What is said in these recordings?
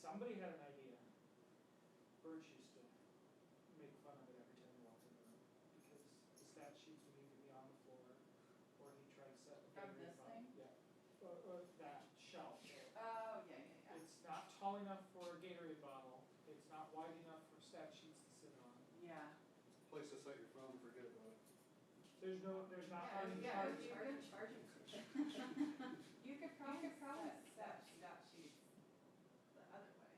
somebody had an idea. Birch used to make fun of it every time he walked in the room, because the stat sheets would either be on the floor, or he tried to set the From this thing? Yeah, or that shelf there. Oh, yeah. It's not tall enough for a Gatorade bottle, it's not wide enough for stat sheets to sit on. Yeah. Place to set your phone and forget about it. There's not hard to Yeah, charge. it's a good charging station. You could probably set that sheet the other way.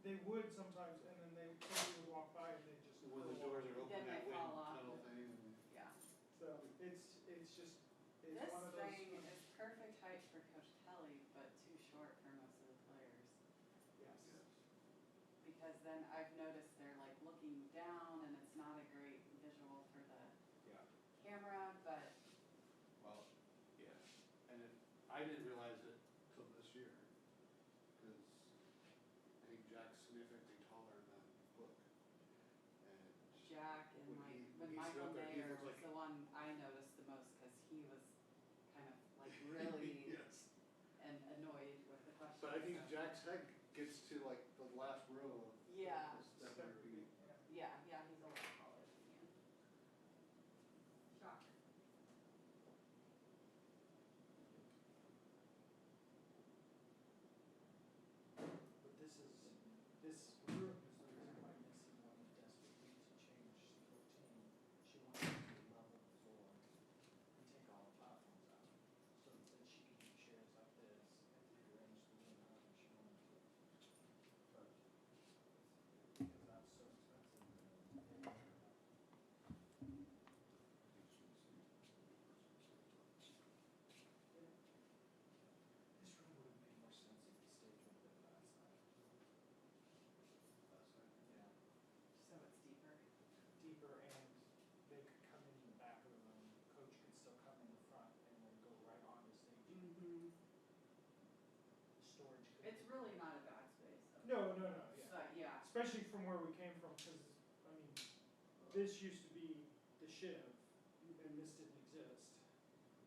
They would sometimes, and then somebody would walk by and they just. When the doors are open, Then that they wind fall off. tunnel thing. And Yeah. So it's just, it's This one of those. thing is perfect height for Coach Kelly, but too short for most of the players. Yes. Because then I've noticed they're like looking down and it's not a great visual for the Yeah. camera, but Well, yeah, and I didn't realize it till this year, because I think Jack's significantly taller than Book. And Jack and When like he- when when he stood Michael up there, he Mayer looks was like- the one I noticed the most because he was kind of like really yes, and annoyed with the question. but I think Jack's head gets to like the last row of Yeah. the step would be. Yeah, he's a little taller than you. Shocker. But this room is the reason why Missy wanted desperately to change the 14. She wanted to level the floor and take all the platforms out, so that she could do chairs like this and rearrange the room however she wanted to. But because that's so expensive. This room would have made more sense if the stage would have been that side. Yeah. So it's deeper. Deeper, and they could come in the back of the room, coach could still come in the front and then go right on the stage. Mm-hmm. Storage could. It's really not a bad space though. No, yeah. But yeah. Especially from where we came from, because, I mean, this used to be the shiv, and this didn't exist.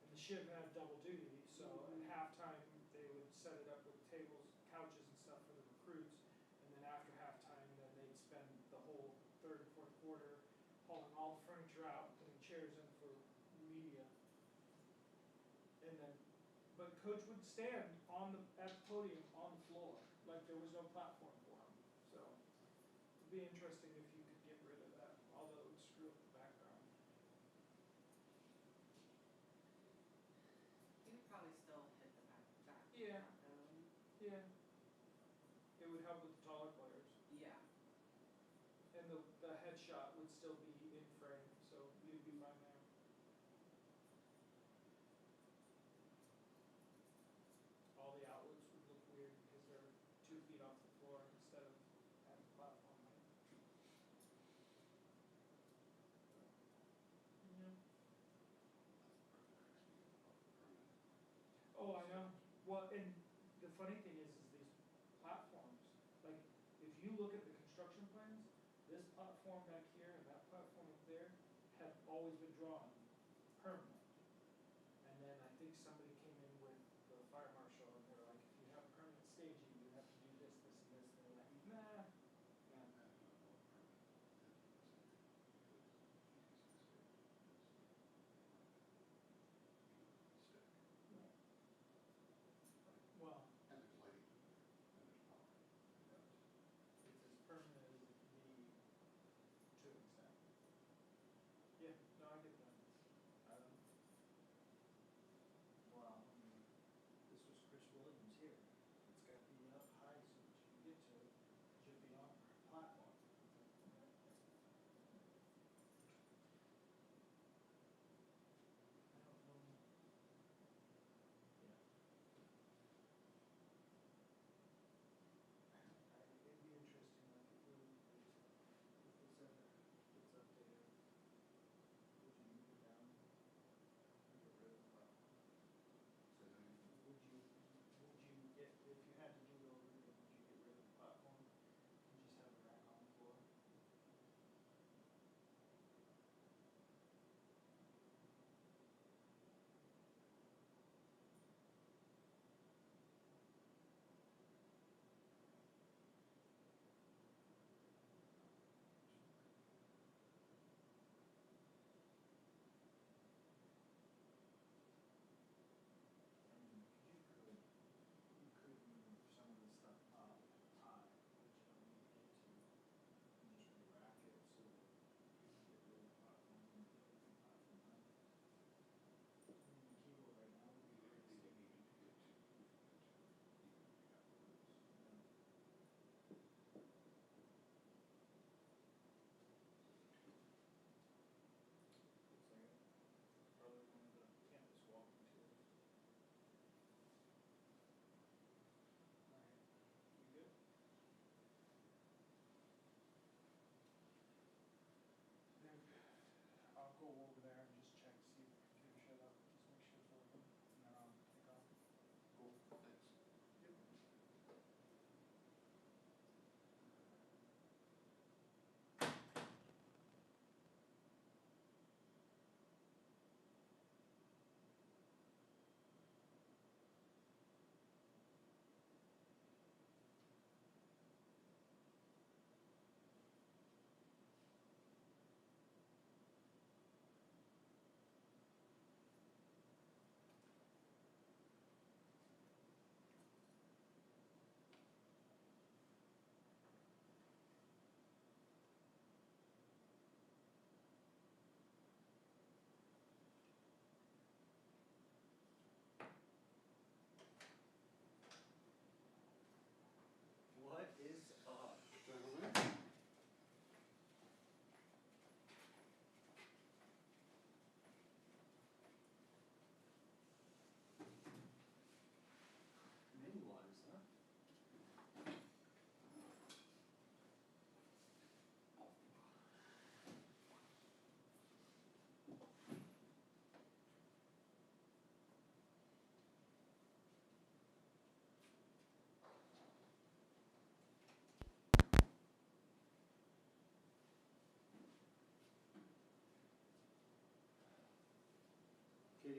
And the shiv had double duty, so at halftime, they would set it up with tables, couches and stuff for the recruits. And then after halftime, then they'd spend the whole third and fourth quarter hauling all the furniture out, putting chairs in for media. And then, but coach would stand at the podium on the floor, like there was no platform for him. So it'd be interesting if you could get rid of that, although it would screw up the background. You could probably still hit the back. Yeah. Though. Yeah. It would help with the taller players. Yeah. And the headshot would still be in frame, so you'd be fine there. All the outlets would look weird because they're 2 feet off the floor instead of at the platform height. Yeah. Oh, I know. Well, and the funny thing is these platforms, like, if you look at the construction plans, this platform back here and that platform up there have always been drawn permanent. And then I think somebody came in with the fire marshal and they're like, if you have permanent staging, you have to do this, this, and this, and they're like, nah. Well, And there's lighting, and there's power. it's as permanent as it can be to an extent. Yeah, no, I get that.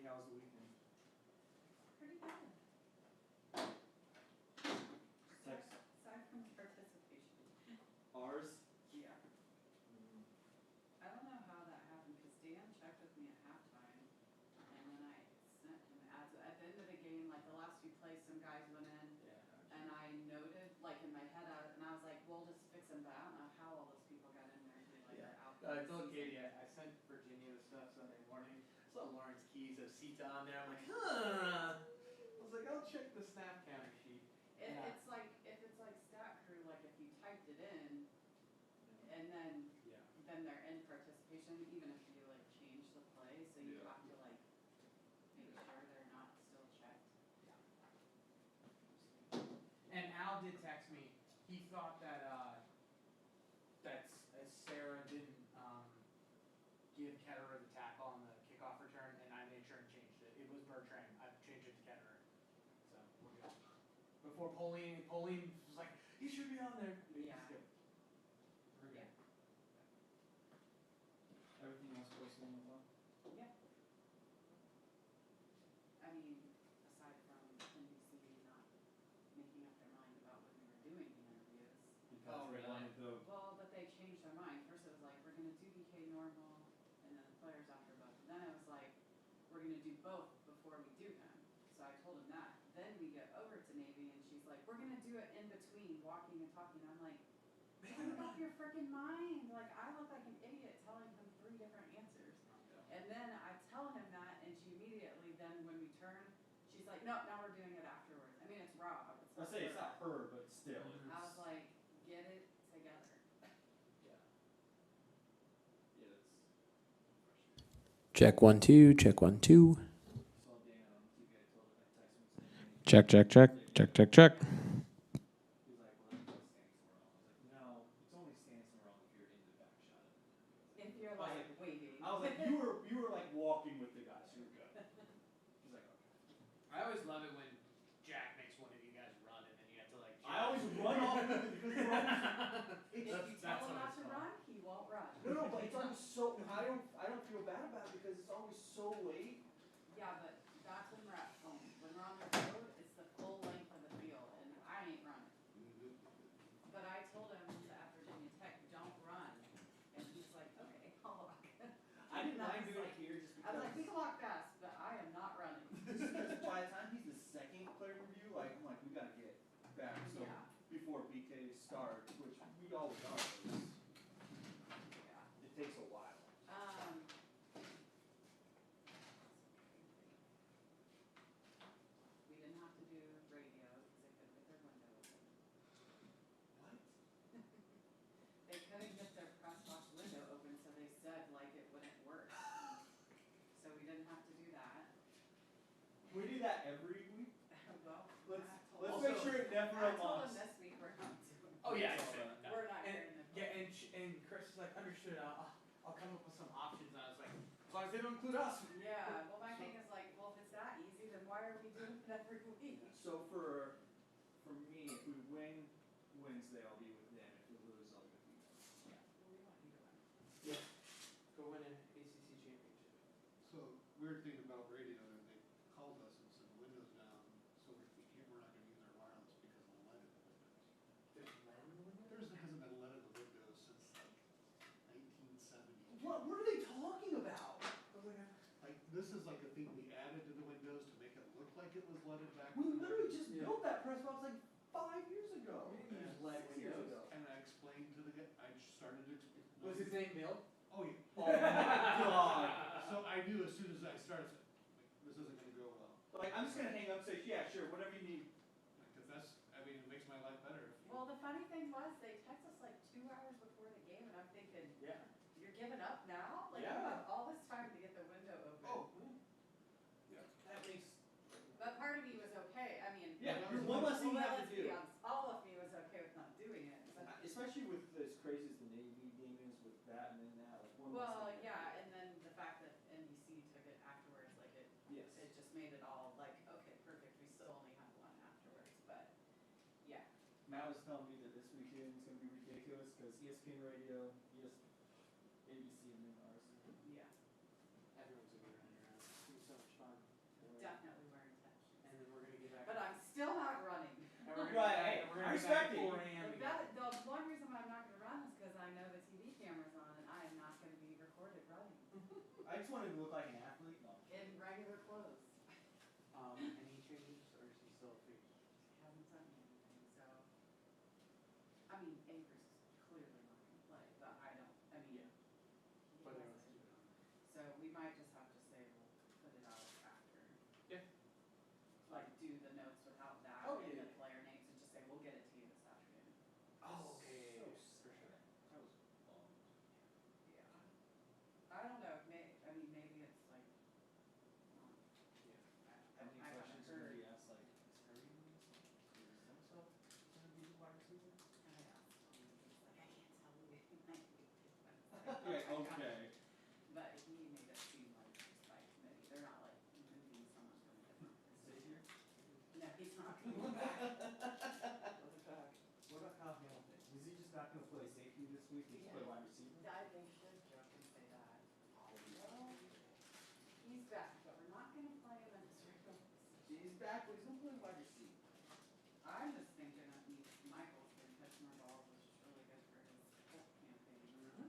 Katie, how was the weekend? Pretty good. Sex. Aside from participation. Ours? Yeah. I don't know how that happened, because Dan checked with me at halftime, and then I sent him ads. At the end of the game, like the last few plays, some guys went in, Yeah. and I noted, like in my head, and I was like, we'll just fix them, but I don't know how all those people got in there who like are out there. I told Katie, I sent Virginia the stuff Sunday morning. I saw Lawrence Keys of Sita on there. I'm like, huh. I was like, I'll check the snap counter sheet. It's like, if it's like stat crew, like if you typed it in, and then they're in participation, even if you like change the play, so you have to like make sure they're not still checked. And Al did text me. He thought that Sarah didn't give Ketterer the tackle on the kickoff return, and I made sure and changed it. It was Bertrand. I've changed it to Ketterer. So we're good. Before Pauline was like, he should be on there. Yeah. He's good. We're good. Everything else goes along with that? Yeah. I mean, aside from NBC not making up their mind about when we were doing the interviews. Because they really? wanted the. Well, but they changed their mind. First it was like, we're gonna do BK normal, and then the players after both. And then it was like, we're gonna do both before we do him. So I told him that. Then we get over to Navy, and she's like, we're gonna do it in between walking and talking. I'm like, make up your freaking mind. Like, I look like an idiot telling him 3 different answers. And then I tell him that, and she immediately then, when we turn, she's like, no, now we're doing it afterwards. I mean, it's Rob. I say it's not her, but still. I was like, get it together. Yeah. Yeah, that's frustrating. Check 1 2, check 1 2. Saw Dan on TV. I told him I texted him saying. Check, check, check, check, check, check. He's like, well, that does stand somewhere wrong. I was like, no, it's only stands somewhere wrong if you're in the back shot of it. If you're I was like waving. I was like, you were like walking with the guys. You were good. He's like, okay. I always love it when Jack makes one of you guys run, and then you have to like. I always run off with it because we're always. If you tell him not to run, he won't run. No, but it's always so. I don't feel bad about it because it's always so late. Yeah, but that's when we're at home. When we're on the road, it's the full length of the field, and I ain't running. But I told him at Virginia Tech, don't run. And he's like, okay, I'll walk. I didn't And mind was doing like, it here just I was because. like, we can walk fast, but I am not running. Just by the time he's the second player review, like I'm like, we gotta get back. So Yeah. before BK starts, which we always are, Yeah. it takes a while. We didn't have to do radio because they couldn't get their window open. What? They couldn't get their press box window open, so they said like it wouldn't work. So we didn't have to do that. We do that every week. Well, Let's make sure it never I told him amongst. this week we're not doing. Oh yeah, It's all yeah, right. no. We're not And hearing the. yeah, and Chris is like, understood. I'll come up with some options. And I was like, as long as they don't include us. Yeah, well, my thing is like, well, if it's that easy, then why are we doing it every week? So for me, if we win Wednesday, I'll be with them. If we lose, I'll be with you guys. Well, we want you to win. Yeah. Go win an ACC championship. So, weird thing about radio, they called us and said, the window's down, so we're not gonna use our wireless because of the lead in the windows. There's lead in the window? There hasn't been lead in the windows since like 1970. What are they talking about? Like, this is like a thing we added to the windows to make it look like it was leaded back. We in the literally 90s. just built that press box like 5 years ago. We didn't use Yeah, lead 6 years windows. ago. And I explained to the guy, I started to explain. Was his name Bill? Oh, yeah. Oh my god. So I knew as soon as I started, like, this isn't gonna go well. Like, I'm just gonna hang up and say, yeah, sure, whatever you need. Because that's, I mean, it makes my life better. If you- Well, the funny thing was, they text us like 2 hours before the game, and I'm thinking, Yeah. you're giving up now? Like, you Yeah. have all this time to get the window open. Oh, That makes. But part of me was okay, I mean. Yeah, there's one less thing you have to let's be do. honest, all of me was okay with not doing it. But, Especially with as crazy as the Navy game is with that and then that, like one well, less thing. yeah, and then the fact that NBC took it afterwards, like Yes. it just made it all like, okay, perfect, we still only have one afterwards, but, yeah. Matt was telling me that this weekend is gonna be ridiculous because ESPN Radio, ABC, and then ours. Yeah. Everyone's gonna be running around. so much fun. Definitely wear intentions. And then we're gonna get back. But I'm still not running. And we're Right, gonna, hey, and we're I gonna get back respect at it. 4 a.m. again. The one reason why I'm not gonna run is because I know the TV camera's on and I am not gonna be recorded running I just wanted to look like an athlete. No. in regular clothes. Any changes, or is he still free? He hasn't sent me anything, so. I mean, Avery's clearly not gonna play, but I don't, I mean. Yeah. he But hasn't. So we might just have to say we'll put it out after. Yeah. Like do the notes without that Oh, and yeah, the yeah. player names and just say, we'll get it to you this afternoon. Oh, okay, So for sure. I was bummed. Yeah. I don't know, I mean, maybe it's like, Yeah. How many I haven't questions are gonna heard. be asked? Like, is Harry doing this? Is so-and-so gonna be the wide receiver? I asked him, he's like, I can't tell you. Yeah, okay. But he made it seem like it's by committee, they're not like moving someone from a different Xavier? position. No, he's not coming back. What about Kyle Hamilton? Is he just not gonna play safety this week? He's Yeah. play wide receiver? They should joke and say that. Well, he's back, but we're not gonna play him in his regular position. He's back, but he's gonna play wide receiver. I'm just thinking that Michael's been catching more balls, which is really good for his whole campaign. Mm-hmm.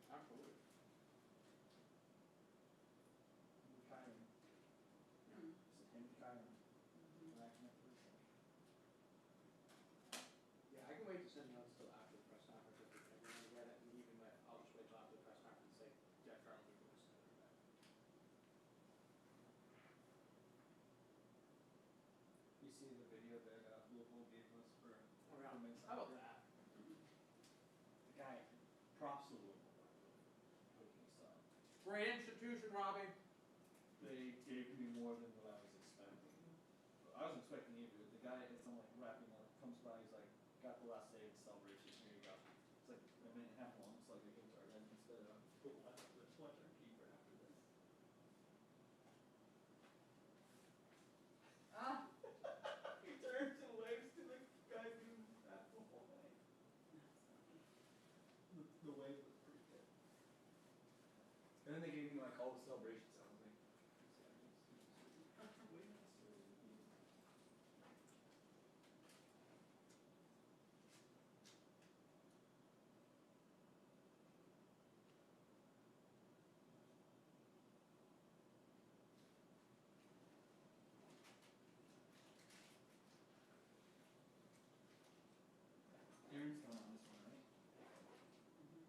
Absolutely. Kyron. Hmm. Is it him, Kyron? Mhm. Racking up for reception. Yeah, I can wait to send notes till after the press conference if everyone get it, and even I'll just wait till after the press conference and say, Jack Charlie will send it back. You see the video that Louisville gave us for men's How about soccer? that? The guy, props to Louisville, by the way, coaching style. Great institution, Robbie. They gave me more than what I was expecting. I was expecting either. The guy, it's on like wrapping up, comes by, he's like, got the last day of the celebration, here you go. It's like a minute and a half long, it's like a guitar, then instead of, watch our keeper after this. Ah, He turns and waves to the guy doing that the whole way. that's funny. The wave was pretty good. And then they gave me like all the celebration sounds, like, way nicer than you. Aaron's going on this one, right? Mhm.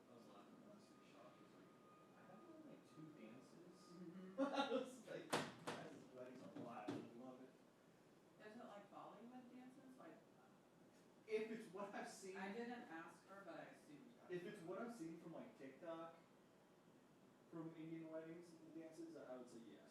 I was laughing when I see the shot, he's like, I have only like 2 dances. Mhm. I was like, guys, his wedding's a lot, I love it. Is it like Bollywood dances? Like, If it's what I've seen, I didn't ask her, but I assumed. if it's what I've seen from like TikTok, from Indian weddings and dances, I would say yes.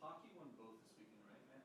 Hockey won both this weekend, right, Matt?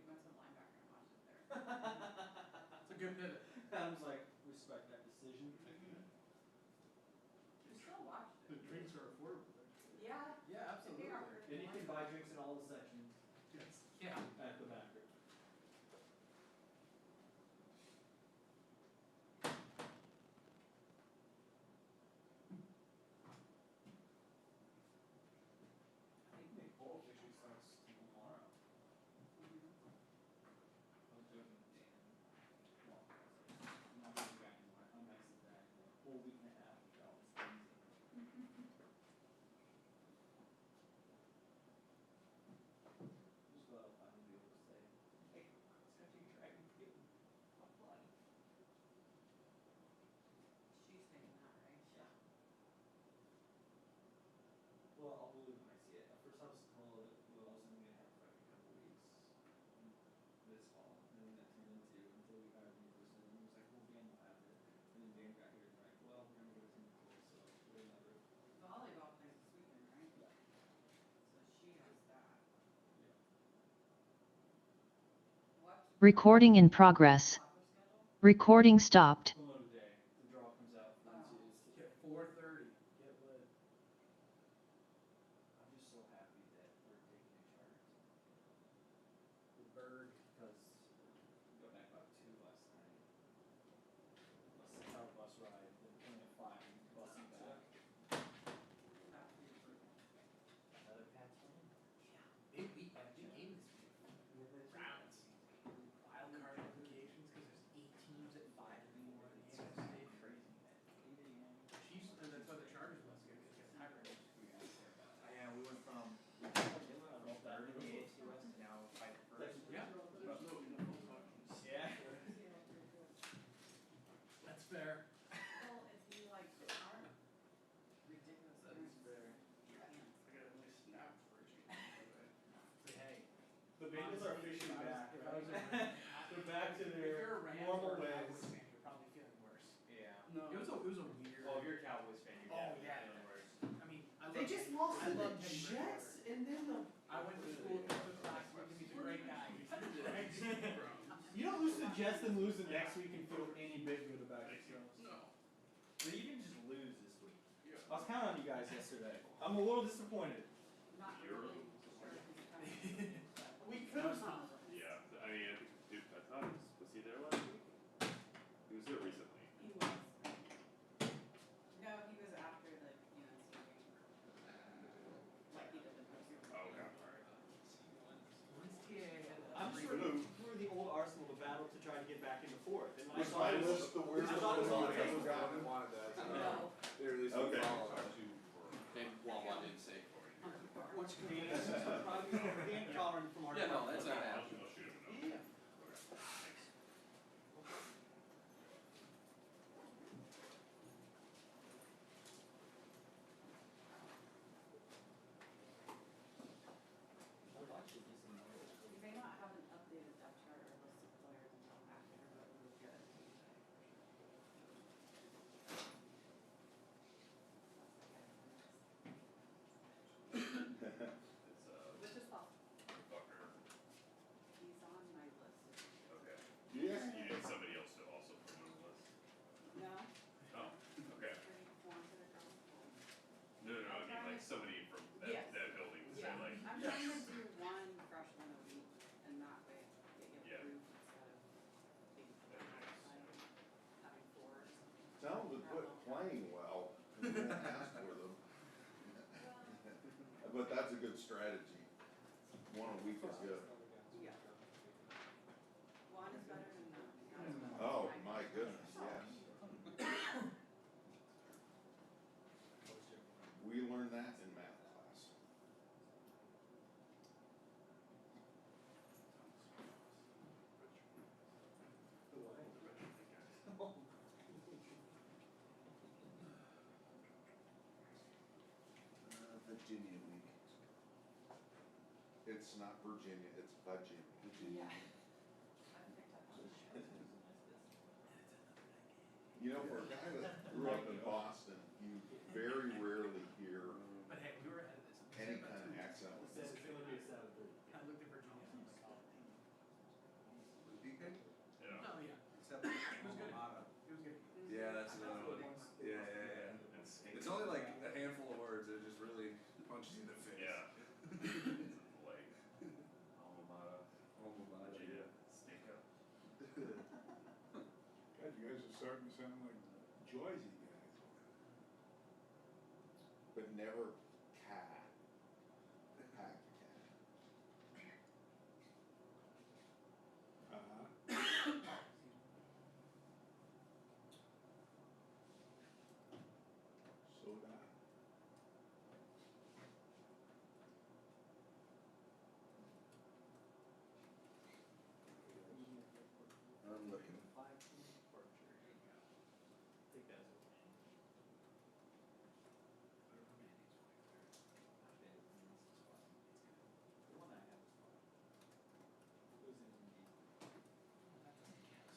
went to the linebacker and watched it there. It's a good pivot. Adam's like, respect that decision. We still watched The it. drinks are affordable there. Yeah. Yeah, I think our first And you can one- buy drinks in all the sections Yes. Yeah. at the Backer. I think May 4th actually starts tomorrow. Mhm. I was joking with Dan. Well, I'm not being a guy anymore. How nice is that? A whole week and a half of travel is crazy. Just glad I'll finally be able to say, hey, such a dragon feeling. I'm flying. She's saying that, right? Yeah. Well, I'll believe when I see it. At first I was told it was only gonna have for like a couple weeks this fall, and then that turned into until we hired a new person, and he was like, well, Dan will have it. And then Dan got here and like, well, we're gonna give it to Nicole, so we're another. Volleyball plays this weekend, right? Yeah. So she has that. Yeah. What? Recording in progress. Soccer schedule? Recording stopped. We'll know today. The draw comes out for NCAAs today. Get 4:30. Get lit. I'm just so happy that we're taking a charter tonight. The bird. Because we got back about 2 last night. A 6-hour bus ride, then coming at 5 and busing back. That would be brutal. Another Pats win. Yeah. Big week, big game this week. Rounds. Wild card implications because there's 8 teams at 5 and 4 in the NFC. Crazy, man. 8 a.m. Chiefs, or that's why the Chargers must get tiebreakers. Yeah, we went from third in the AFC West to now by the first. Yeah. Yeah. That's fair. Well, if you like aren't ridiculous That is parents, fair. you can't. I got a nice snap for you. Say, hey. The Bengals are officially back. If I was a Right? Rams, They're back to if their you're a Rams normal or a ways. Cowboys fan, you're probably feeling worse. Yeah. No. It was a weird. Well, if you're a Cowboys fan, you're Oh, definitely yeah. feeling worse. I mean, I They love just Teddy- lost I to the love Teddy Jets, Bridgewater. and then the. I went to school with him last week, and he's a great guy. You don't lose to the Jets, then lose the next week and feel any bit good about yourselves. No. But you didn't just lose this week. Yeah. I was counting on you guys yesterday. I'm a little disappointed. Not really sure if he's coming. We could have. Yeah, I mean, dude, I thought was he there last week? He was there recently. He was. No, he was after the UNC game. Like he did the post. Oh, okay, alright. I'm sure we're the old Arsenal to battle to try to get back into fourth. And I Where's thought my it was. list? The where's I the thought it was one all that taken. I wanted that. No. They released Okay. And Wawa didn't say. Which convenience is probably being tolerant from our. Yeah, no, that's not I'll happening. shoot him a note. Yeah. Okay, thanks. You may not have an updated depth chart or list of players until after, but we will get it to you today for sure. It's Which is possible. Buckner. He's on my list. Okay. Yes. You need somebody else to also put him on the list. No? Oh, okay. Pretty wanted across the board. No, I mean like somebody from that, Yes. that building to say Yeah, like, I'm yes. trying to do one freshman a week, and that way they get Yeah. approved instead of being having 4 or something. Tell them to quit playing well. You won't ask for them. But that's a good strategy. One a week is good. Yeah. One is better than none. Oh, my goodness, yes. We learned that in math class. Virginia week. It's not Virginia, it's Virginia. Yeah. I picked up on it. You know, for a guy that grew up in Boston, you very rarely hear But hey, we were ahead of this. any kind of accent. It says it's gonna be a 7:30. I looked at Virginia and I was like, oh, guys are starting to sound like Jersey guys. But never cat. Pack cat. Soda. I'm looking.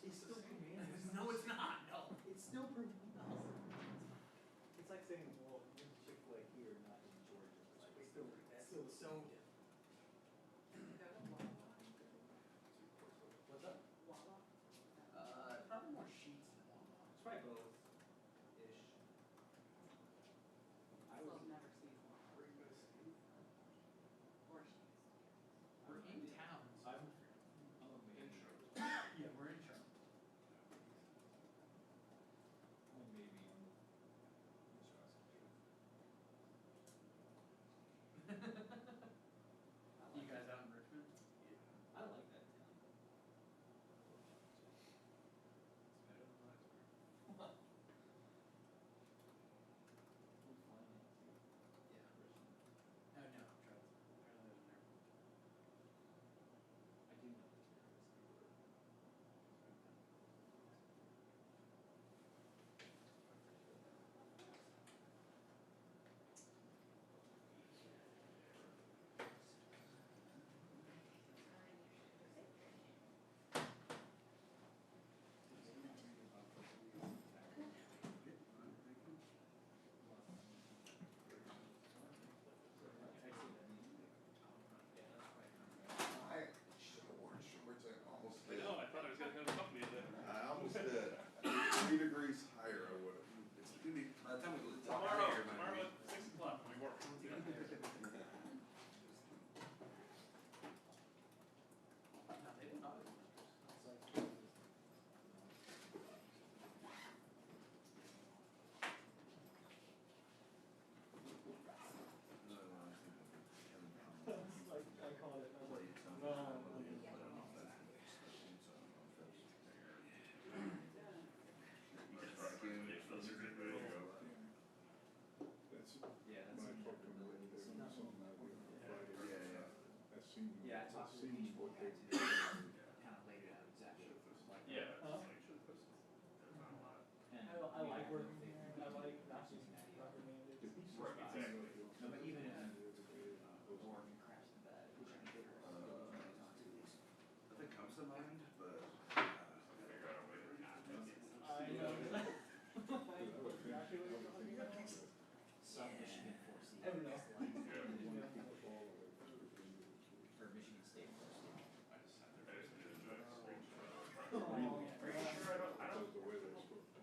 It's still command. No, it's not, no. It's still Bermuda. It's like saying, well, you're Chick-fil-A here, not in Georgia. Like, it's still, So different. what's up? Probably more sheets than one. It's probably both-ish. I've never seen one. Where you guys stay? Or sheets. We're in town. So I'm in amazed. Charlotte. Yeah, we're in Charlotte. Well, maybe on the You guys out in Richmond? I like that town. It's better than Blacksburg. We're flying in too. Yeah. Oh, no, Charlotte. Apparently there's an airport. I do know that there is. I should have worn shorts. I almost I did. know, I thought I was gonna come to company today. I almost did. 3 degrees higher, I would have. It's gonna be, by the time we talk Tomorrow, here, it might tomorrow be- at 6 o'clock, we work. No, they didn't always. Like, I called it, I was like, no. That's Yeah, that's. my fucking way. There's something I do on Friday. Yeah, yeah. That seems, Yeah, I that talked to the seems beach what boy they. guy today, kind of laid it out exactly like. Yeah. Huh? And I like yeah, working they- here, I like not being Cincinnati. reprimanded. The beach Right, is exactly. No, but even if fine. Lauren crashed the bed, which I think her, on 2 weeks. Nothing comes to mind, but, Figure out a way to not make it. I know. Exactly what you're talking about. Some Michigan 4C. I don't know. Or Michigan State 4C. I just did enjoy the screenshot. Oh, Are you sure I don't? Because the way they're supposed to.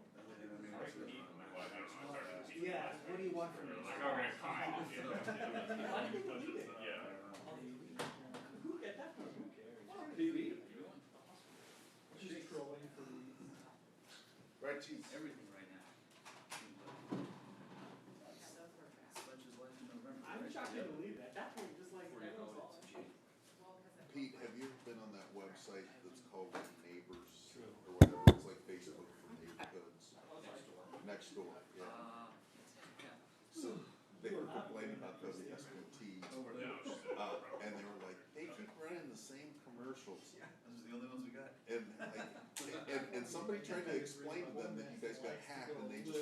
Right, Pete, my wife, I don't know, I started to teach Yeah, last what do you want from me? Like, okay, fine. Why do you think we need it? Yeah. Who get that from? Who cares? Just trolling for reasons. Right, cheese. everything right now. Yeah, those were fast. Such is life in November. I'm shocked you believe that. That thing just like, Before you know everyone's it, all. it's cheap. Well, 'cause it- Pete, have you ever been on that website that's called Neighbors True. or whatever? It's like Facebook for neighborhoods. Next door, yeah. Yeah. So they were complaining about those SOTs. Over there. And they were like, they keep running the same commercials. Yeah, those are the only ones we got. And like, and somebody tried to explain to them that you guys got hacked and they just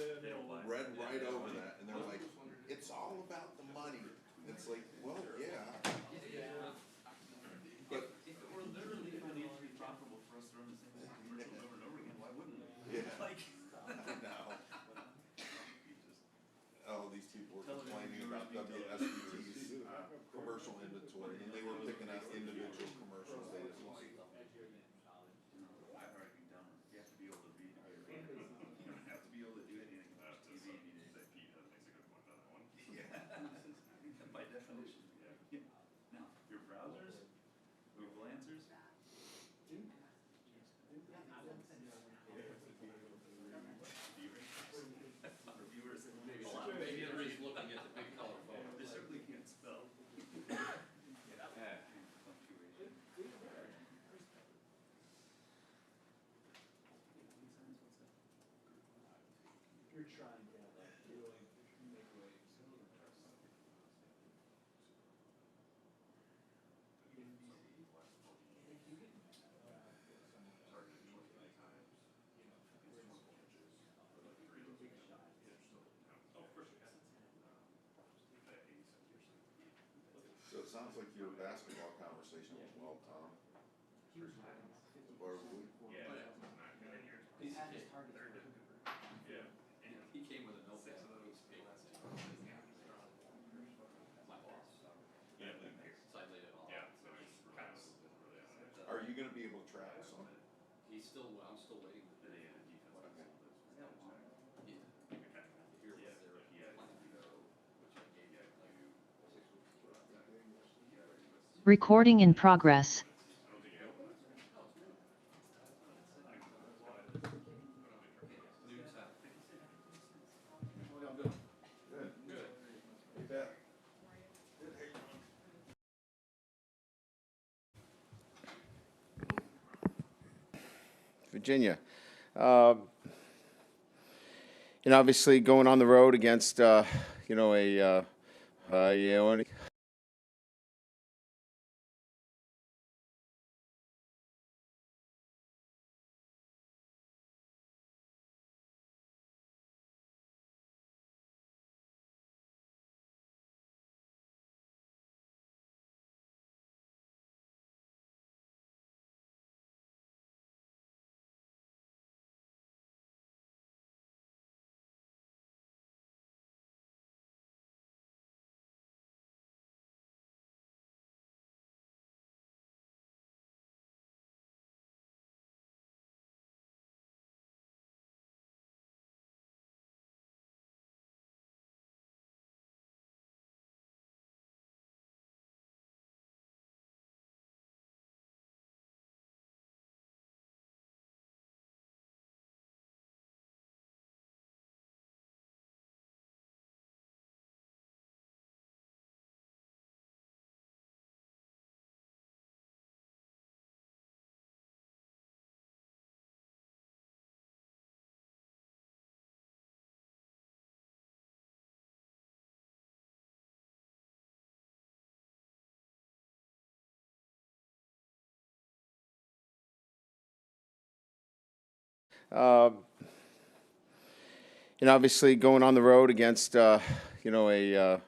read right over that and they're like, it's all about the money. It's like, well, yeah, but If it were literally financially profitable for us to run the same commercials over and over again, why wouldn't we? yeah, Like. I know. We just. Oh, these people were complaining about WSBT's commercial inventory and they were picking out individual commercials they didn't like. I've already been done. You have to be able to read. You don't have to be able to do anything about That's TV just these days. that Pete makes a good point on that one. Yeah. By definition. Yeah. We're trying to really make waves. So it sounds like your basketball conversation went well, Tom. Or we, Yeah. He's had his target for Cooper. Yeah. He came with a notepad and a piece of paper. My boss. Yeah. So I laid it all Yeah, out. so he's kind of really on it. are you gonna be able to travel some? I'm still waiting. And then the defense. Yeah. Here was Yeah, their he had plan, to go. which I gave you like 6 weeks. Recording in progress. I don't think he had one. Noon Saturday. Oh, I'm good. Good. Good. You bet. Virginia. And obviously going on the road against, you know, and obviously going on the road against, you know,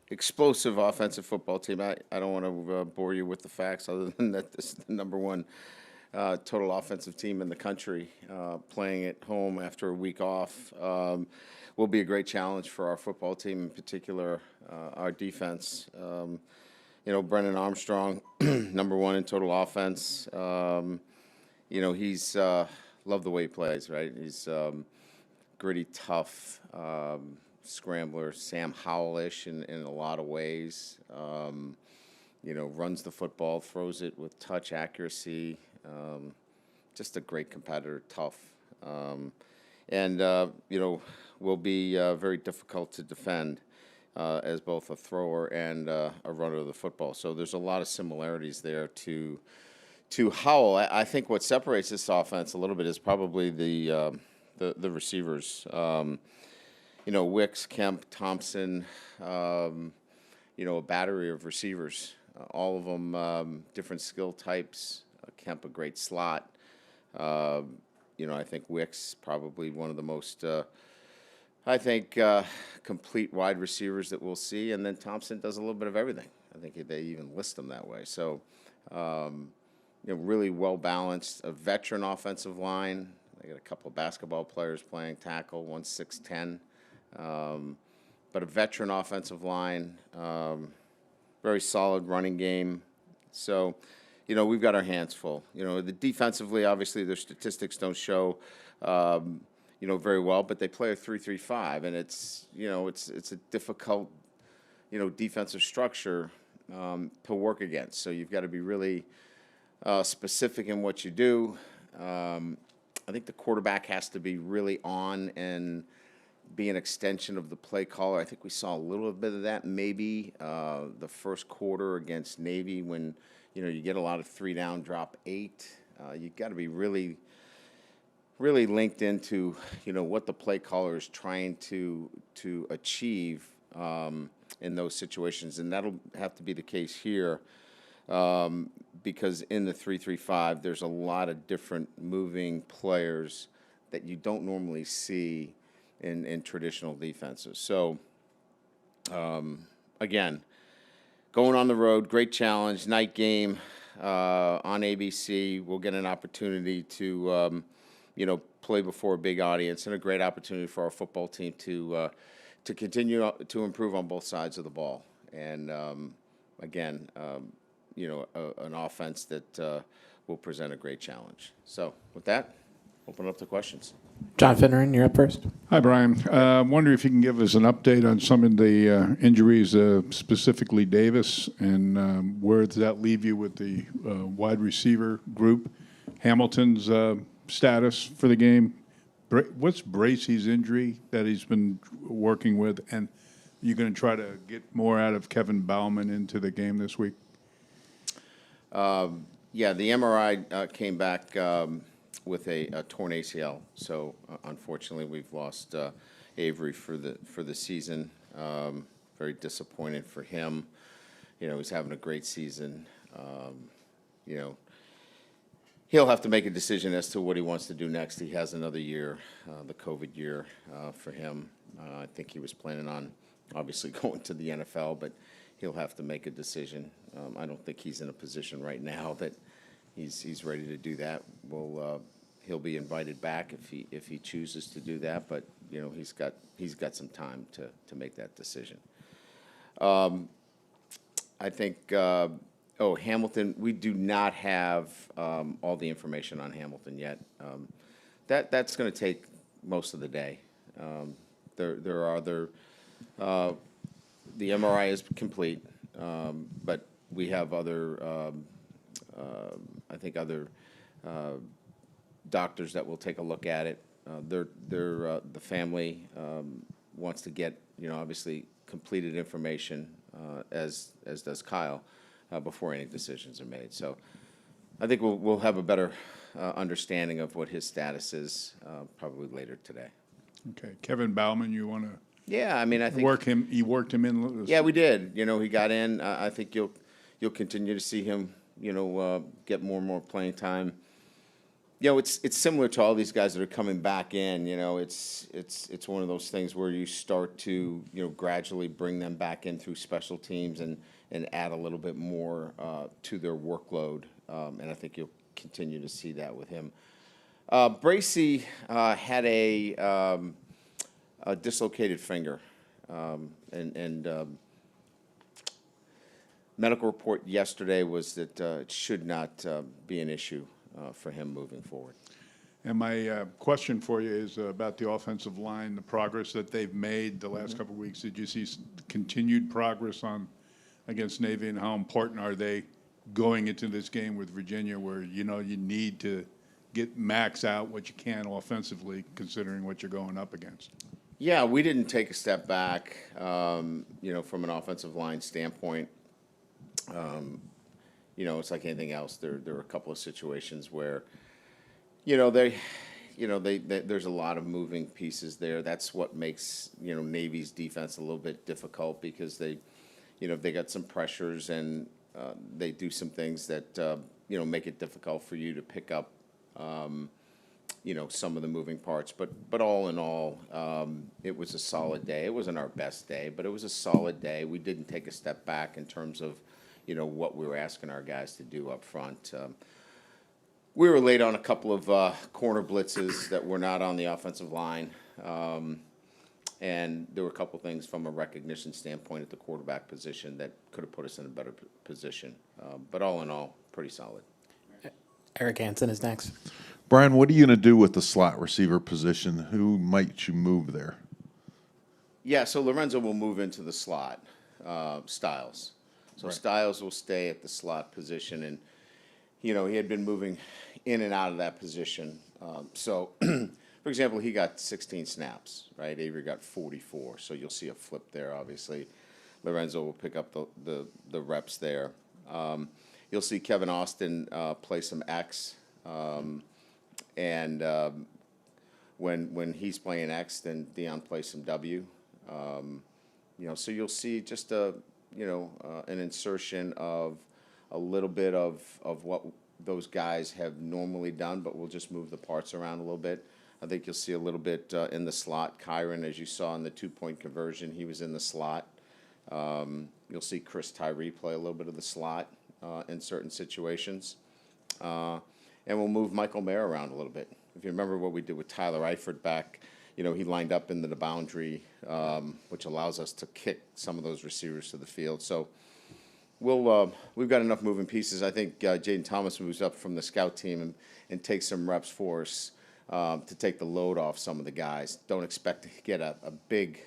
explosive offensive football team. I don't want to bore you with the facts other than that this is the number one total offensive team in the country. Playing at home after a week off will be a great challenge for our football team, in particular our defense. You know, Brennan Armstrong, number one in total offense. You know, he's love the way he plays, right? He's gritty, tough, scrambler, Sam Howell-ish in a lot of ways. You know, runs the football, throws it with touch accuracy. Just a great competitor, tough. And, you know, will be very difficult to defend as both a thrower and a runner of the football. So there's a lot of similarities there to Howell. I think what separates this offense a little bit is probably the receivers. You know, Wicks, Kemp, Thompson, you know, a battery of receivers. All of them different skill types. Kemp, a great slot. You know, I think Wicks probably one of the most, I think, complete wide receivers that we'll see. And then Thompson does a little bit of everything. I think they even list them that way. So, you know, really well-balanced, a veteran offensive line. They got a couple of basketball players playing tackle, one's 6'10". But a veteran offensive line, very solid running game. So, you know, we've got our hands full. You know, the defensively, obviously, their statistics don't show, you know, very well, but they play a 3-3-5, and it's, you know, it's a difficult, you know, defensive structure to work against. So you've got to be really specific in what you do. I think the quarterback has to be really on and be an extension of the play caller. I think we saw a little bit of that maybe the first quarter against Navy when, you know, you get a lot of 3 down, drop 8. You've got to be really really linked into, what the play caller is trying to achieve in those situations, and that'll have to be the case here because in the 3-3-5, there's a lot of different moving players that you don't normally see in traditional defenses. So, again, going on the road, great challenge, night game on ABC. We'll get an opportunity to, play before a big audience, and a great opportunity for our football team to continue to improve on both sides of the ball. And again, an offense that will present a great challenge. So, with that, open up to questions. John Finneran, you're up first. Hi, Brian. Wonder if you can give us an update on some of the injuries, specifically Davis, and where does that leave you with the wide receiver group? Hamilton's status for the game. What's Bracey's injury that he's been working with? And you're going to try to get more out of Kevin Bauman into the game this week? Yeah, the MRI came back with a torn ACL. So unfortunately, we've lost Avery for the season. Very disappointed for him. He's having a great season. He'll have to make a decision as to what he wants to do next. He has another year, the COVID year, for him. I think he was planning on obviously going to the NFL, but he'll have to make a decision. I don't think he's in a position right now that he's ready to do that. He'll be invited back if he chooses to do that, but he's got some time to make that decision. I think. Hamilton. We do not have all the information on Hamilton yet. That's going to take most of the day. There are other. The MRI is complete, but we have other. I think other doctors that will take a look at it. The family wants to get obviously completed information as does Kyle. Before any decisions are made. So I think we'll have a better understanding of what his status is probably later today. Okay. Kevin Bauman, you want to Yeah, I mean, I think you worked him in. Yeah, we did. He got in. I think you'll continue to see him, get more and more playing time. It's similar to all these guys that are coming back in. It's one of those things where you start to gradually bring them back in through special teams and add a little bit more to their workload. And I think you'll continue to see that with him. Bracey had a dislocated finger, and medical report yesterday was that it should not be an issue for him moving forward. And my question for you is about the offensive line, the progress that they've made the last couple of weeks. Did you see continued progress against Navy, and how important are they going into this game with Virginia, where you need to max out what you can offensively, considering what you're going up against? Yeah, we didn't take a step back, from an offensive line standpoint. It's like anything else. There are a couple of situations where, there's a lot of moving pieces there. That's what makes, Navy's defense a little bit difficult, because they got some pressures, and they do some things that, make it difficult for you to pick up, some of the moving parts. But all in all, it was a solid day. It wasn't our best day, but it was a solid day. We didn't take a step back in terms of, what we were asking our guys to do up front. We were late on a couple of corner blitzes that were not on the offensive line. And there were a couple things from a recognition standpoint at the quarterback position that could have put us in a better position. But all in all, pretty solid. Eric Hansen is next. Brian, what are you going to do with the slot receiver position? Who might you move there? Yeah, so Lorenzo will move into the slot, Styles. So right. Styles will stay at the slot position, and, he had been moving in and out of that position. For example, he got 16 snaps, right? Avery got 44, so you'll see a flip there, obviously. Lorenzo will pick up the reps there. You'll see Kevin Austin play some X, and when he's playing X, then Dion plays some W. So you'll see just an insertion of a little bit of what those guys have normally done, but we'll just move the parts around a little bit. I think you'll see a little bit in the slot. Kyron, as you saw in the 2-point conversion, he was in the slot. You'll see Chris Tyree play a little bit of the slot in certain situations. And we'll move Michael Mayer around a little bit. If you remember what we did with Tyler Eifert back, he lined up into the boundary, which allows us to kick some of those receivers to the field. So we've got enough moving pieces. I think Jaden Thomas moves up from the scout team and takes some reps for us to take the load off some of the guys. Don't expect to get a big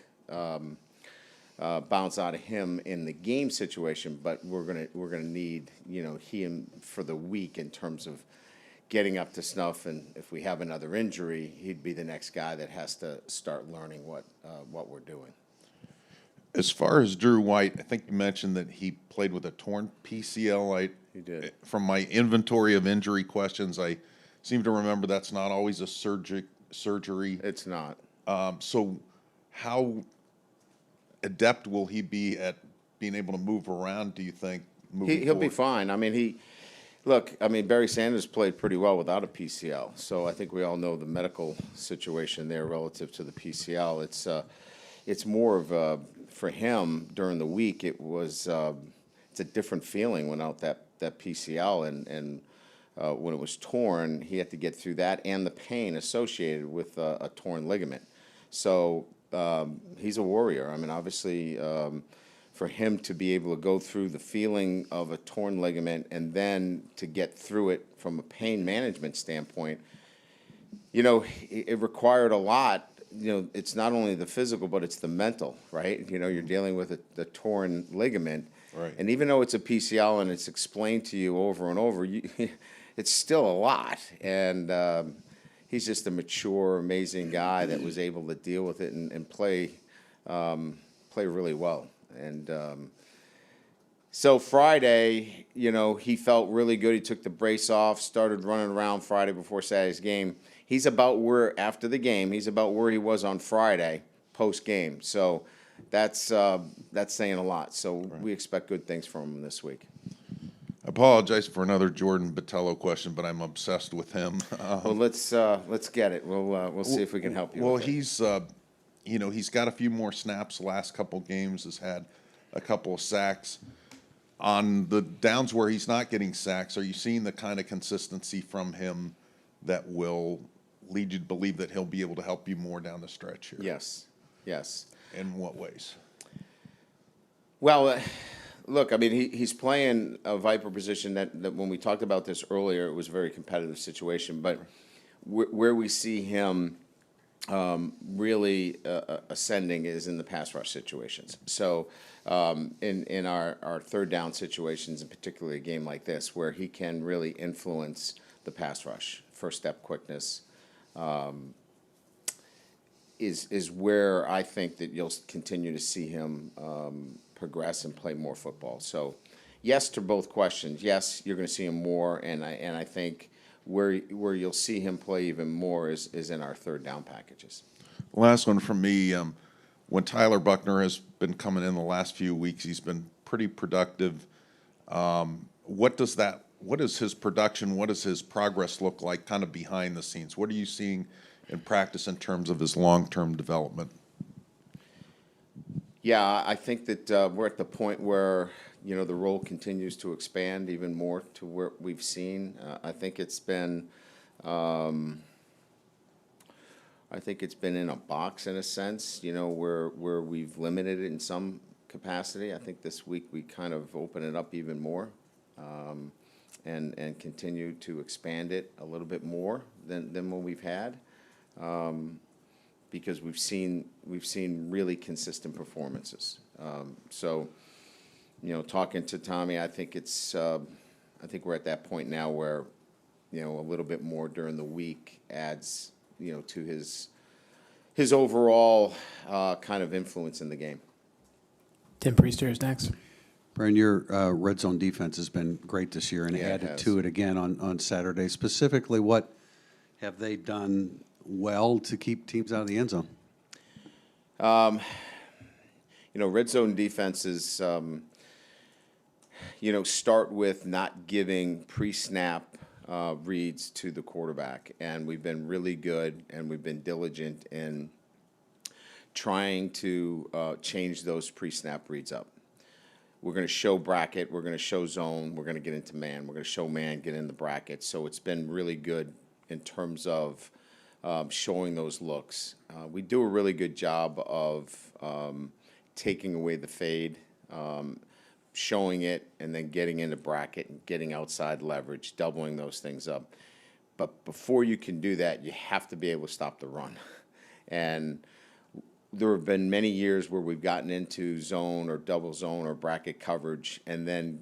bounce out of him in the game situation, but we're gonna need him for the week in terms of getting up to snuff. And if we have another injury, he'd be the next guy that has to start learning what we're doing. As far as Drew White, I think you mentioned that he played with a torn PCL. He did. From my inventory of injury questions, I seem to remember that's not always a surgery. It's not. So how adept will he be at being able to move around, do you think, moving He'll be forward? fine. Barry Sanders played pretty well without a PCL, so I think we all know the medical situation there relative to the PCL. It's more of for him during the week. It's a different feeling without that PCL, and when it was torn, he had to get through that and the pain associated with a torn ligament. So he's a warrior. Obviously, for him to be able to go through the feeling of a torn ligament and then to get through it from a pain management standpoint, it required a lot. It's not only the physical, but it's the mental, right? You're dealing with the torn ligament. Right. And even though it's a PCL and it's explained to you over and over, it's still a lot. And he's just a mature, amazing guy that was able to deal with it and play really well. And so Friday, he felt really good. He took the brace off, started running around Friday before Saturday's game. He's about where, after the game, he's about where he was on Friday, post-game. So that's saying a lot. So we expect good things from him this week. I apologize for another Jordan Botello question, but I'm obsessed with him. Well, let's get it. We'll see if we can help you. Well, with it. he's got a few more snaps the last couple games, has had a couple of sacks. On the downs where he's not getting sacks, are you seeing the kind of consistency from him that will lead you to believe that he'll be able to help you more down the stretch here? Yes. In what ways? Well, look, he's playing a Viper position that when we talked about this earlier, it was a very competitive situation. But where we see him really ascending is in the pass rush situations. So in our third down situations, and particularly a game like this, where he can really influence the pass rush, first step quickness, is where I think that you'll continue to see him progress and play more football. So yes to both questions. Yes, you're going to see him more, and I think where you'll see him play even more is in our third down packages. Last one from me. When Tyler Buckner has been coming in the last few weeks, he's been pretty productive. What is his production? What does his progress look like kind of behind the scenes? What are you seeing in practice in terms of his long-term development? Yeah, I think that we're at the point where, the role continues to expand even more to where we've seen. I think it's been in a box in a sense, where we've limited it in some capacity. I think this week we kind of open it up even more, and continue to expand it a little bit more than what we've had. Because we've seen really consistent performances. So, talking to Tommy, I think we're at that point now where, a little bit more during the week adds, to his overall kind of influence in the game. Tim Priester is next. Brian, your red zone defense has been great this year and added to it again on Saturday. Specifically, what have they done well to keep teams out of the end zone? Red zone defenses, start with not giving pre-snap reads to the quarterback. And we've been really good and we've been diligent in trying to change those pre-snap reads up. We're going to show bracket, we're going to show zone, we're going to get into man, we're going to show man, get in the bracket. So it's been really good in terms of showing those looks. We do a really good job of taking away the fade, showing it, and then getting into bracket and getting outside leverage, doubling those things up. But before you can do that, you have to be able to stop the run. And there have been many years where we've gotten into zone or double zone or bracket coverage and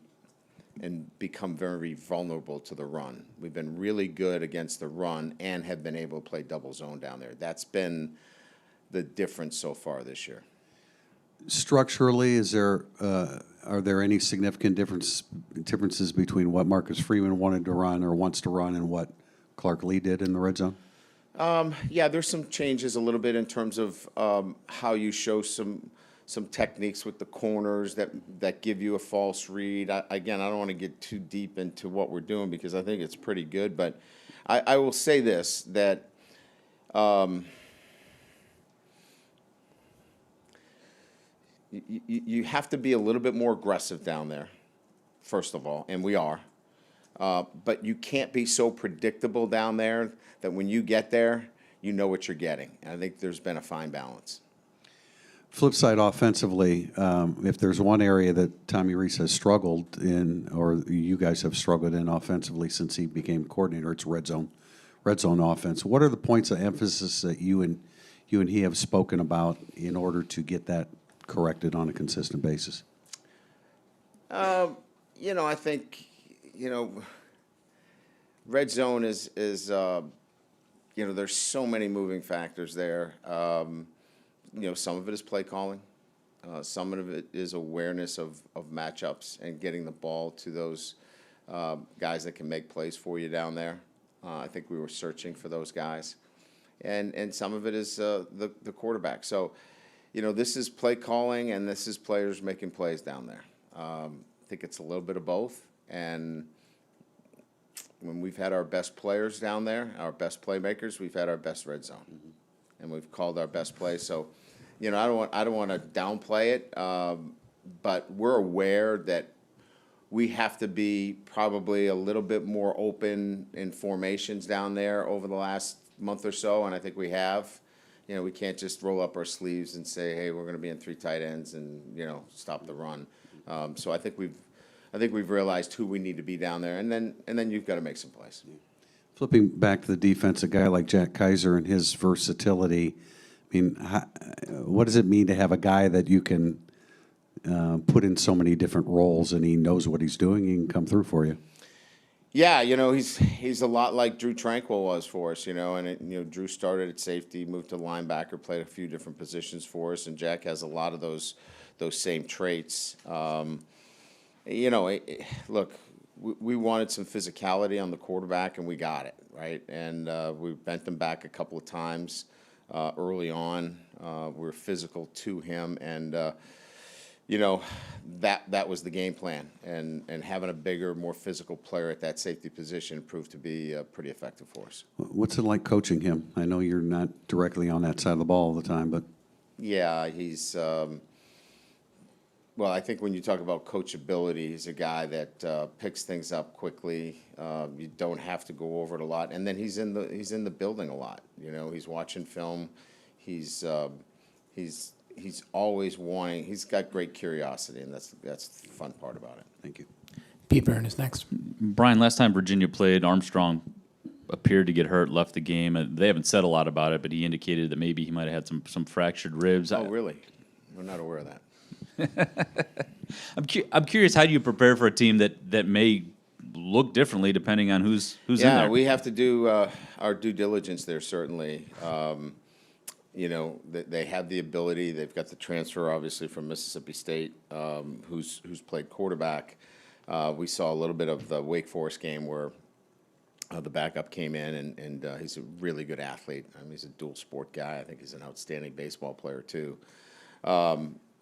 become very vulnerable to the run. We've been really good against the run and have been able to play double zone down there. That's been the difference so far this year. Structurally, are there any significant differences between what Marcus Freeman wanted to run or wants to run and what Clark Lee did in the red zone? Yeah, there's some changes a little bit in terms of how you show some techniques with the corners that give you a false read. Again, I don't want to get too deep into what we're doing because I think it's pretty good, but I will say this, that you have to be a little bit more aggressive down there, first of all, and we are. But you can't be so predictable down there that when you get there, you know what you're getting. And I think there's been a fine balance. Flip side, offensively, if there's one area that Tommy Rees has struggled in, or you guys have struggled in offensively since he became coordinator, it's red zone offense. What are the points of emphasis that you and he have spoken about in order to get that corrected on a consistent basis? I think, red zone is there's so many moving factors there. Some of it is play calling. Some of it is awareness of matchups and getting the ball to those guys that can make plays for you down there. I think we were searching for those guys. And some of it is the quarterback. So, this is play calling and this is players making plays down there. I think it's a little bit of both. And when we've had our best players down there, our best playmakers, we've had our best red zone. Mm-hmm. And we've called our best plays. So, I don't want to downplay it, but we're aware that we have to be probably a little bit more open in formations down there over the last month or so, and I think we have. We can't just roll up our sleeves and say, hey, we're going to be in 3 tight ends and, stop the run. So I think we've realized who we need to be down there, and then you've got to make some plays. Flipping back to the defense, a guy like Jack Kaiser and his versatility, what does it mean to have a guy that you can put in so many different roles and he knows what he's doing, he can come through for you? Yeah, he's a lot like Drew Tranquil was for us, and Drew started at safety, moved to linebacker, played a few different positions for us, and Jack has a lot of those same traits. Look, we wanted some physicality on the quarterback, and we got it, right? And we bent him back a couple of times early on. We were physical to him, and that was the game plan. And having a bigger, more physical player at that safety position proved to be pretty effective for us. What's it like coaching him? I know you're not directly on that side of the ball all the time, but yeah, he's. Well, I think when you talk about coachability, he's a guy that picks things up quickly. You don't have to go over it a lot, and then he's in the building a lot. He's watching film. He's always wanting. He's got great curiosity, and that's the fun part about it. Thank you. Pete Byrne is next. Brian, last time Virginia played, Armstrong appeared to get hurt, left the game. They haven't said a lot about it, but he indicated that maybe he might have had some fractured ribs. Oh, really? We're not aware of that. I'm curious, how do you prepare for a team that may look differently depending on who's in there? Yeah, we have to do our due diligence there, certainly. They have the ability. They've got the transfer, obviously, from Mississippi State, who's played quarterback. We saw a little bit of the Wake Forest game where The backup came in, and he's a really good athlete. I mean, he's a dual sport guy. I think he's an outstanding baseball player, too.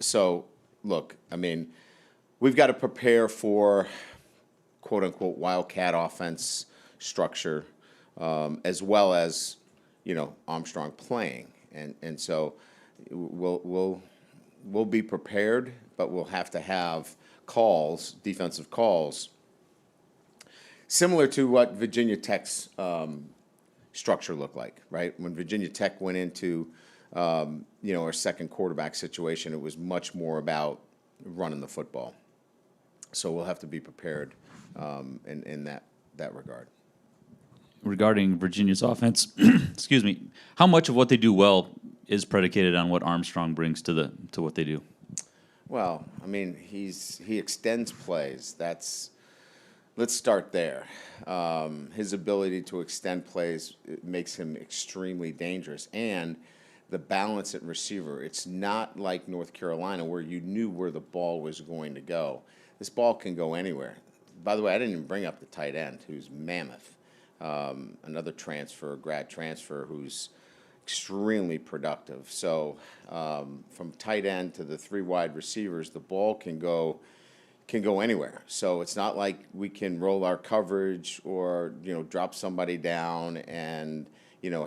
So, look, I mean, we've got to prepare for quote-unquote wildcat offense structure, as well as, Armstrong playing. And so we'll be prepared, but we'll have to have calls, defensive calls, similar to what Virginia Tech's structure looked like, right? When Virginia Tech went into, our second quarterback situation, it was much more about running the football. So we'll have to be prepared in that regard. Regarding Virginia's offense, excuse me, how much of what they do well is predicated on what Armstrong brings to what they do? Well, I mean, he extends plays. Let's start there. His ability to extend plays, it makes him extremely dangerous. And the balance at receiver, it's not like North Carolina where you knew where the ball was going to go. This ball can go anywhere. By the way, I didn't even bring up the tight end, who's mammoth. Another grad transfer, who's extremely productive. So from tight end to the 3 wide receivers, the ball can go anywhere. So it's not like we can roll our coverage or drop somebody down and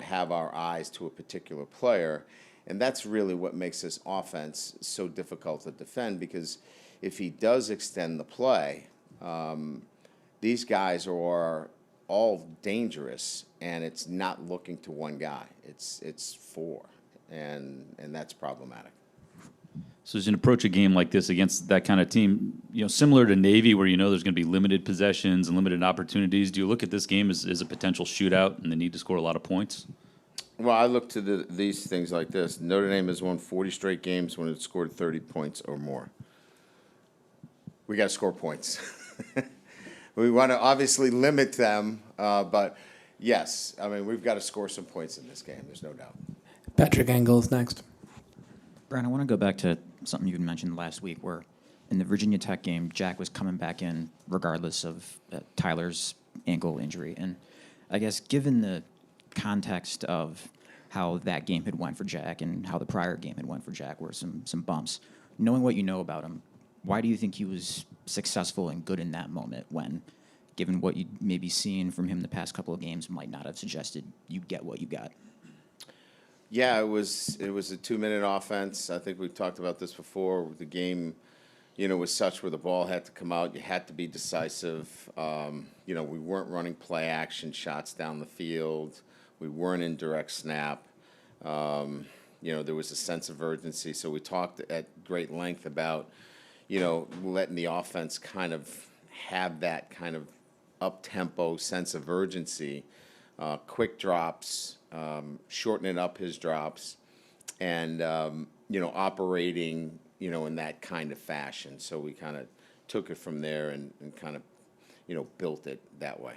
have our eyes to a particular player. And that's really what makes this offense so difficult to defend, because if he does extend the play, these guys are all dangerous, and it's not looking to one guy. It's 4, and that's problematic. So as you approach a game like this against that kind of team, similar to Navy, where there's going to be limited possessions and limited opportunities, do you look at this game as a potential shootout and the need to score a lot of points? Well, I look to these things like this. Notre Dame has won 40 straight games when it scored 30 points or more. We got to score points. We want to obviously limit them, but yes, I mean, we've got to score some points in this game. There's no doubt. Patrick Engel is next. Brian, I want to go back to something you mentioned last week, where in the Virginia Tech game, Jack was coming back in regardless of Tyler's ankle injury. And I guess given the context of how that game had went for Jack and how the prior game had went for Jack were some bumps, knowing what you know about him, why do you think he was successful and good in that moment when, given what you'd maybe seen from him the past couple of games, might not have suggested you get what you got? Yeah, it was a 2-minute offense. I think we've talked about this before. The game, was such where the ball had to come out. You had to be decisive. We weren't running play action shots down the field. We weren't in direct snap. There was a sense of urgency. So we talked at great length about, letting the offense kind of have that kind of up-tempo sense of urgency, quick drops, shortening up his drops, and, operating, in that kind of fashion. So we kind of took it from there and kind of, built it that way.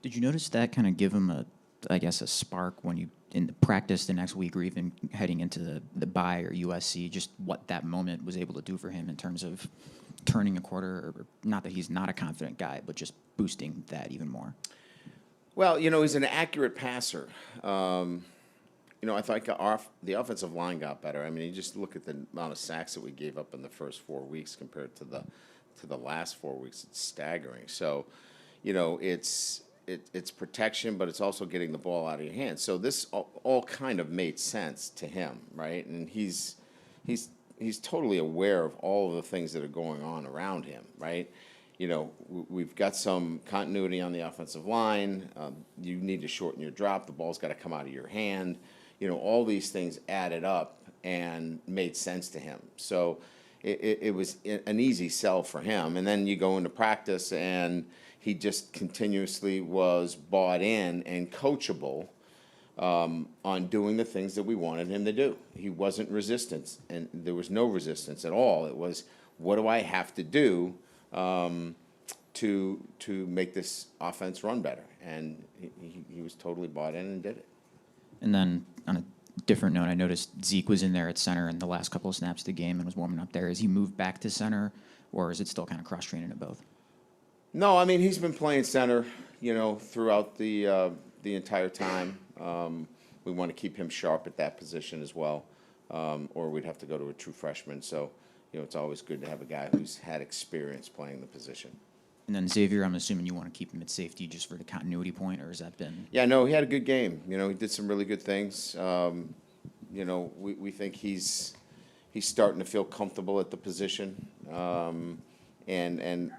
Did you notice that kind of give him a spark when you, in the practice the next week or even heading into the bye or USC, just what that moment was able to do for him in terms of turning a quarter, or not that he's not a confident guy, but just boosting that even more? Well, he's an accurate passer. I thought the offensive line got better. I mean, you just look at the amount of sacks that we gave up in the first 4 weeks compared to the last 4 weeks. It's staggering. So, it's protection, but it's also getting the ball out of your hands. So this all kind of made sense to him, right? And he's totally aware of all of the things that are going on around him, right? We've got some continuity on the offensive line. You need to shorten your drop. The ball's got to come out of your hand. All these things added up and made sense to him. So it was an easy sell for him. And then you go into practice, and he just continuously was bought in and coachable on doing the things that we wanted him to do. He wasn't resistant, and there was no resistance at all. It was, what do I have to do to make this offense run better? And he was totally bought in and did it. And then on a different note, I noticed Zeke was in there at center in the last couple of snaps of the game and was warming up there. Has he moved back to center, or is it still kind of cross-training at both? No, I mean, he's been playing center, throughout the entire time. We want to keep him sharp at that position as well, or we'd have to go to a true freshman. So, it's always good to have a guy who's had experience playing the position. And then Xavier, I'm assuming you want to keep him at safety just for the continuity point, or has that been? Yeah, no, he had a good game. He did some really good things. We think he's starting to feel comfortable at the position, and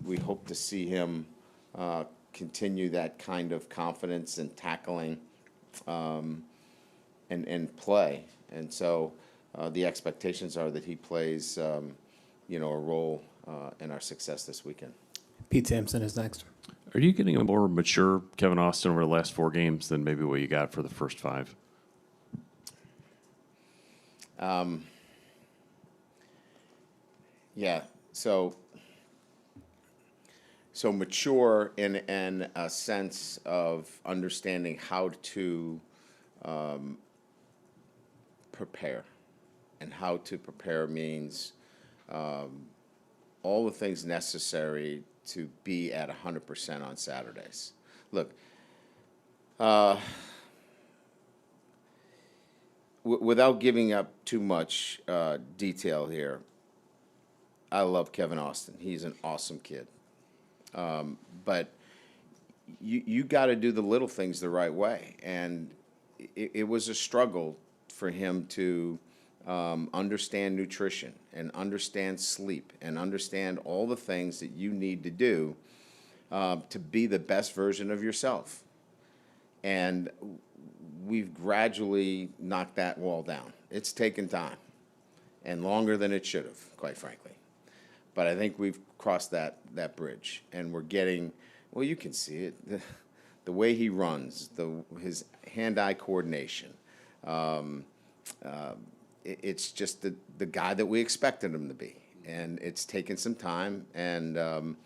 we hope to see him continue that kind of confidence and tackling, and play. And so the expectations are that he plays, a role in our success this weekend. Pete Sampson is next. Are you getting a more mature Kevin Austin over the last 4 games than maybe what you got for the first 5? Yeah. So mature in a sense of understanding how to prepare, and how to prepare means all the things necessary to be at 100% on Saturdays. Look, without giving up too much detail here, I love Kevin Austin. He's an awesome kid. But you got to do the little things the right way. And it was a struggle for him to understand nutrition and understand sleep and understand all the things that you need to do to be the best version of yourself. And we've gradually knocked that wall down. It's taken time, and longer than it should have, quite frankly. But I think we've crossed that bridge, and we're getting, well, you can see it, the way he runs, his hand-eye coordination. It's just the guy that we expected him to be, and it's taken some time, and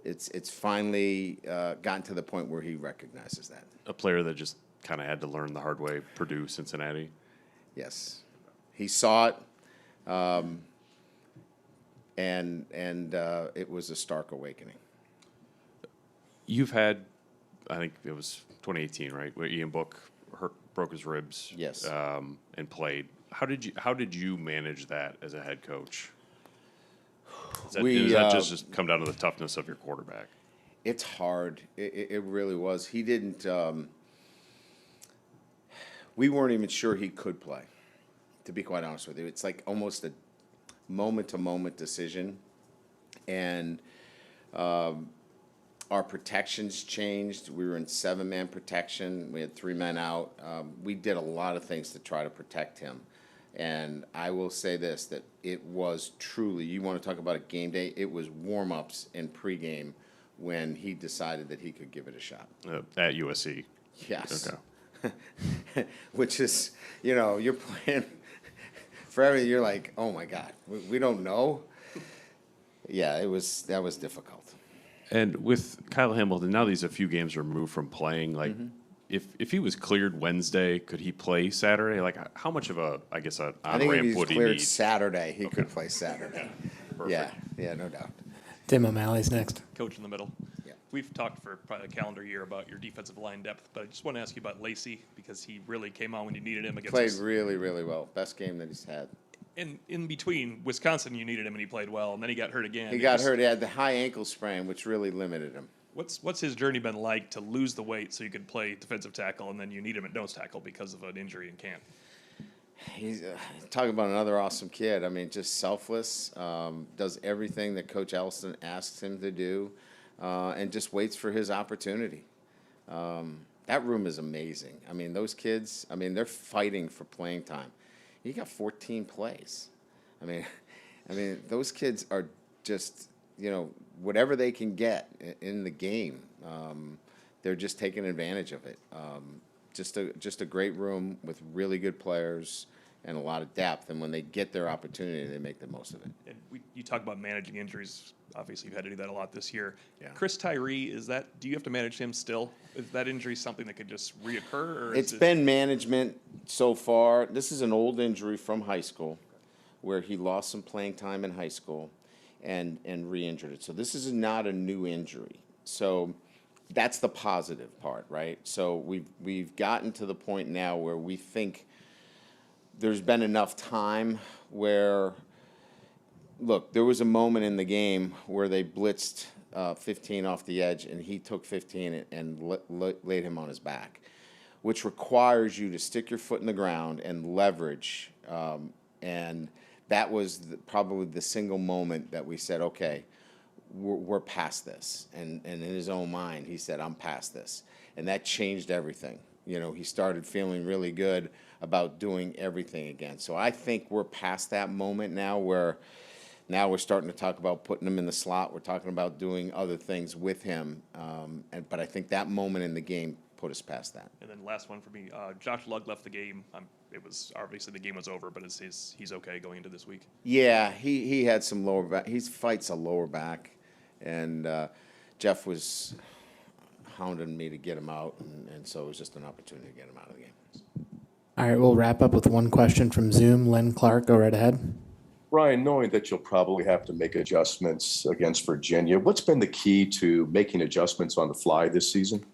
it's finally gotten to the point where he recognizes that. A player that just kind of had to learn the hard way, Purdue, Cincinnati. Yes, he saw it, and it was a stark awakening. You've had, I think it was 2018, right, where Ian Book broke his ribs. Yes. And played. How did you manage that as a head coach? Does that just come down to the toughness of your quarterback? It's hard. It really was. He didn't. We weren't even sure he could play, to be quite honest with you. It's like almost a moment-to-moment decision, and our protections changed. We were in 7-man protection. We had 3 men out. We did a lot of things to try to protect him. And I will say this, that it was truly, you want to talk about a game day, it was warm-ups and pregame when he decided that he could give it a shot. At USC? Yes. Okay. Which is, you're playing for everything. You're like, oh, my God, we don't know. Yeah, that was difficult. And with Kyle Hamilton, now that he's a few games removed from playing, like, if he was cleared Wednesday, could he play Saturday? Like, how much of an I think if on-ramp he was would he cleared need? Saturday, he could play Saturday. Perfect. Yeah, no doubt. Tim O'Malley's next. Coach in the middle. Yeah. We've talked for probably a calendar year about your defensive line depth, but I just want to ask you about Lacey, because he really came on when you needed him against Played us. really, really well. Best game that he's had. And in between, Wisconsin, you needed him and he played well, and then he got hurt again. He got hurt. He had the high ankle sprain, which really limited him. What's his journey been like to lose the weight so you could play defensive tackle, and then you need him at nose tackle because of an injury in camp? He's talking about another awesome kid. I mean, just selfless, does everything that Coach Elston asks him to do, and just waits for his opportunity. That room is amazing. I mean, those kids, they're fighting for playing time. He got 14 plays. I mean, those kids are just, whatever they can get in the game, they're just taking advantage of it. Just a great room with really good players and a lot of depth. And when they get their opportunity, they make the most of it. And you talk about managing injuries. Obviously, you've had to do that a lot this year. Yeah. Chris Tyree, do you have to manage him still? Is that injury something that could just reoccur? Or It's been management so far. This is an old injury from high school where he lost some playing time in high school and re-injured it. So this is not a new injury. So that's the positive part, right? So we've gotten to the point now where we think there's been enough time where, look, there was a moment in the game where they blitzed 15 off the edge, and he took 15 and laid him on his back, which requires you to stick your foot in the ground and leverage. And that was probably the single moment that we said, okay, we're past this. And in his own mind, he said, I'm past this. And that changed everything. You know, he started feeling really good about doing everything again. So I think we're past that moment now where now we're starting to talk about putting him in the slot. We're talking about doing other things with him. But I think that moment in the game put us past that. And then last one for me, Josh Lugg left the game. It was obviously the game was over, but he's okay going into this week. Yeah, he had some lower back. He fights a lower back, and Jeff was hounding me to get him out, and so it was just an opportunity to get him out of the game. All right, we'll wrap up with one question from Zoom. Len Clark, go right ahead. Ryan, knowing that you'll probably have to make adjustments against Virginia, what's been the key to making adjustments on the fly this season?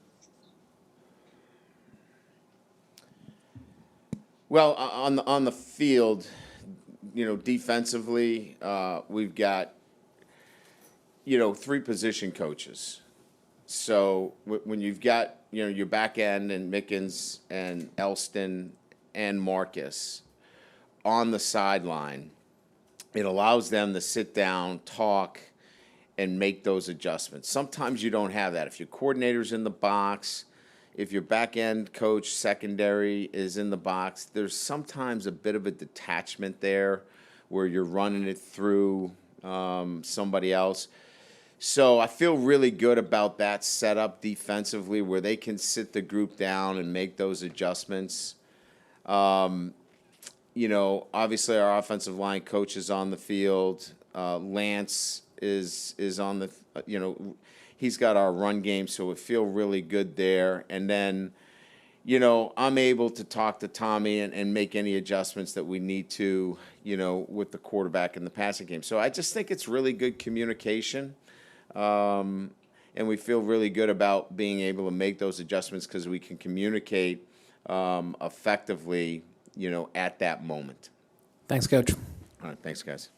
Well, on the field, you know, defensively, we've got, you know, 3 position coaches. So when you've got, you know, your back end and Mickens and Elston and Marcus on the sideline, it allows them to sit down, talk, and make those adjustments. Sometimes you don't have that. If your coordinator's in the box, if your back-end coach, secondary, is in the box, there's sometimes a bit of a detachment there where you're running it through somebody else. So I feel really good about that setup defensively where they can sit the group down and make those adjustments. You know, obviously our offensive line coach is on the field. Lance is on the, you know, he's got our run game, so we feel really good there. And then, you know, I'm able to talk to Tommy and make any adjustments that we need to, you know, with the quarterback in the passing game. So I just think it's really good communication. And we feel really good about being able to make those adjustments because we can communicate effectively, you know, at that moment. Thanks, Coach. All right, thanks, guys.